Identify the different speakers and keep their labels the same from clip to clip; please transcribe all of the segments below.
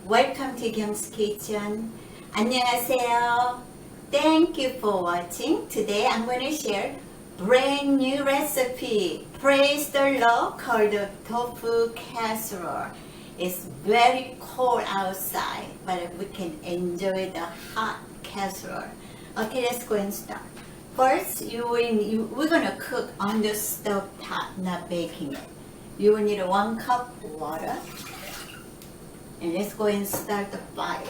Speaker 1: welcome to Kyung's Kitchen. 안녕하세요. Thank you for watching. Today I'm going to share brand new recipe. Praise the Lord, called the Tofu Casserole. It's very cold outside, but we can enjoy the hot casserole. Okay, let's go and start. First, we're going to cook on the stove top, not baking it. You will need 1 cup water. And let's go and start the fire.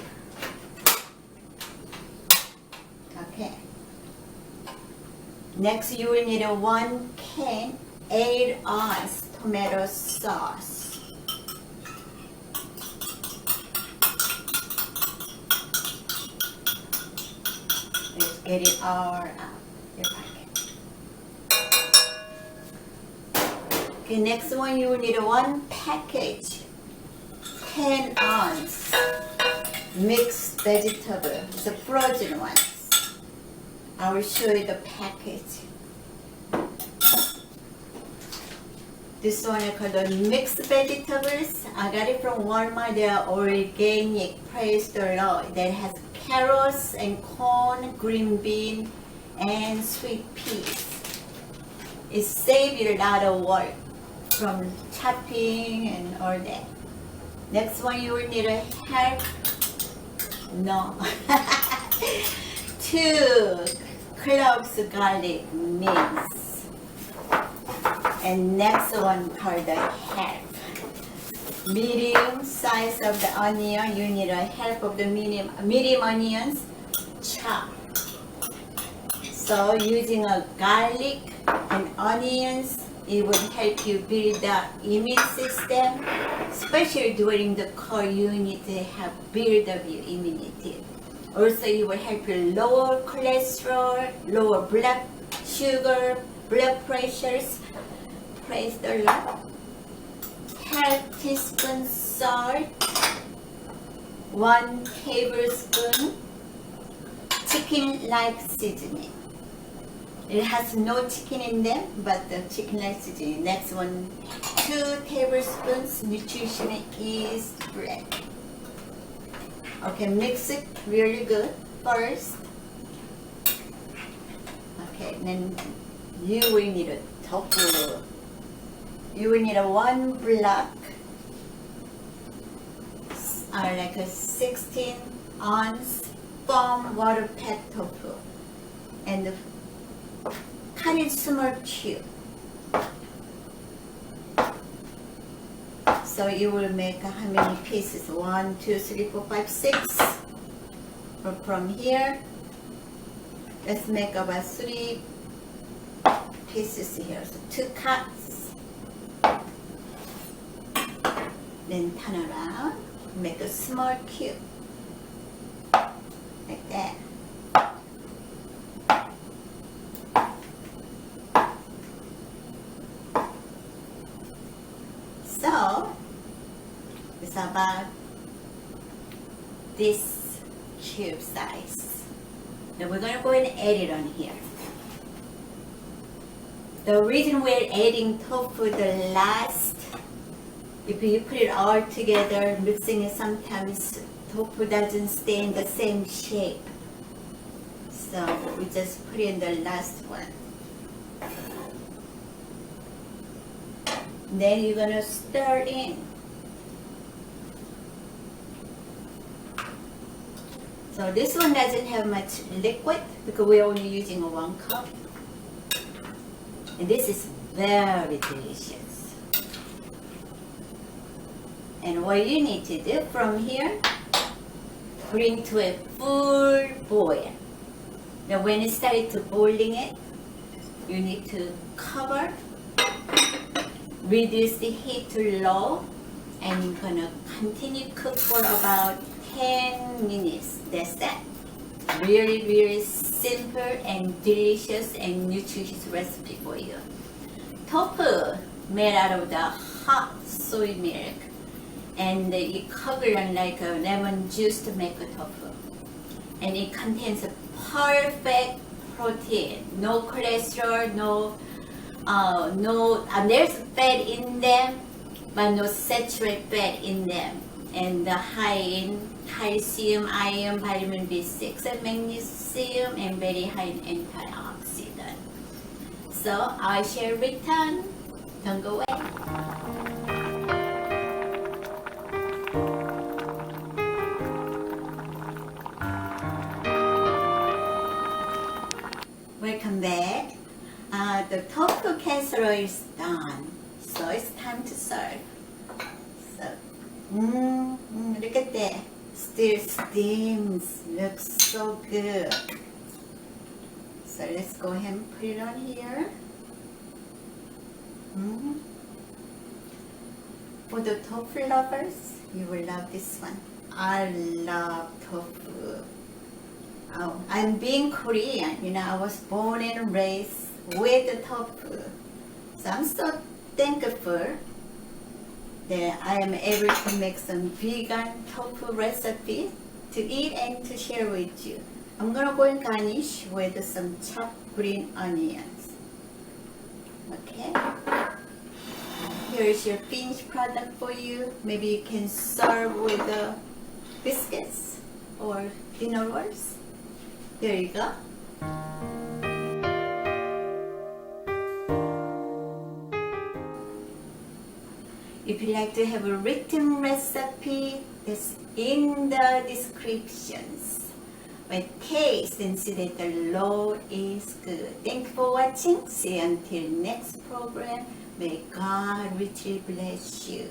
Speaker 1: Okay. Next, you will need 1 can 8-ounce tomato sauce. Let's get it all out. Okay, next one, you will need 1 package 10-ounce mixed vegetable, the frozen ones. I will show you the package. This one is called the mixed vegetables. I got it from Walmart. They are organic, praise the Lord. That has carrots and corn, green bean, and sweet peas. It saves you a lot of work from chopping and all that. Next one, you will need a help. No. 2 cloves garlic minced. And next one called the half. Medium size of the onion. You need a half of the medium onions chopped. So using a garlic and onions, it will help you build the immune system, especially during the cold. You need to have build up your immunity. Also, it will help you lower cholesterol, lower blood sugar, blood pressures. Praise the Lord. Half teaspoon salt, 1 tablespoon chicken-like seasoning. It has no chicken in them, but the chicken-like seasoning. Next one, 2 tablespoons nutritional yeast bread. Okay, mix it really good first. Okay, then you will need a tofu. You will need a 1 block, like a 16-ounce firm water-packed tofu, and cut it small cube. So you will make how many pieces? 1, 2, 3, 4, 5, 6. From here, let's make about 3 pieces here. So 2 cuts. Then turn around, make a small cube, like that. So, it's about this cube size. Now we're going to go and add it on here. The reason we're adding tofu the last, if you put it all together, mixing it, sometimes tofu doesn't stay in the same shape. So we just put in the last one. Then you're gonna stir in. So this one doesn't have much liquid because we're only using 1 cup. And this is very delicious. And what you need to do from here, bring to a full boil. Now when it started to boiling it, you need to cover, reduce the heat to low, and you're gonna continue cook for about 10 minutes. That's it. Really, really simple and delicious and nutritious recipe for you. Tofu made out of the hot soy milk, and it covers like a lemon juice to make a tofu. And it contains a perfect protein, no cholesterol, there's fat in them, but no saturated fat in them. and the high in calcium, iron, vitamin B6, and magnesium, and very high in antioxidant. So I shall return. Don't go away. Welcome back. The tofu casserole is done, so it's time to serve. So, look at that. Still steams. Looks so good. So let's go ahead and put it on here. For the tofu lovers, you will love this one. I love tofu. Oh, I'm being Korean, you know, I was born and raised with the tofu. So I'm so thankful that I am able to make some vegan tofu recipe to eat and to share with you. I'm gonna go and garnish with some chopped green onions. Okay. Here's your finished product for you. Maybe you can serve with the biscuits or dinner rolls. There you go. If you like to have a written recipe, it's in the descriptions. But taste and see that the Lord is good. Thank you for watching. See you until next program. May God richly bless you.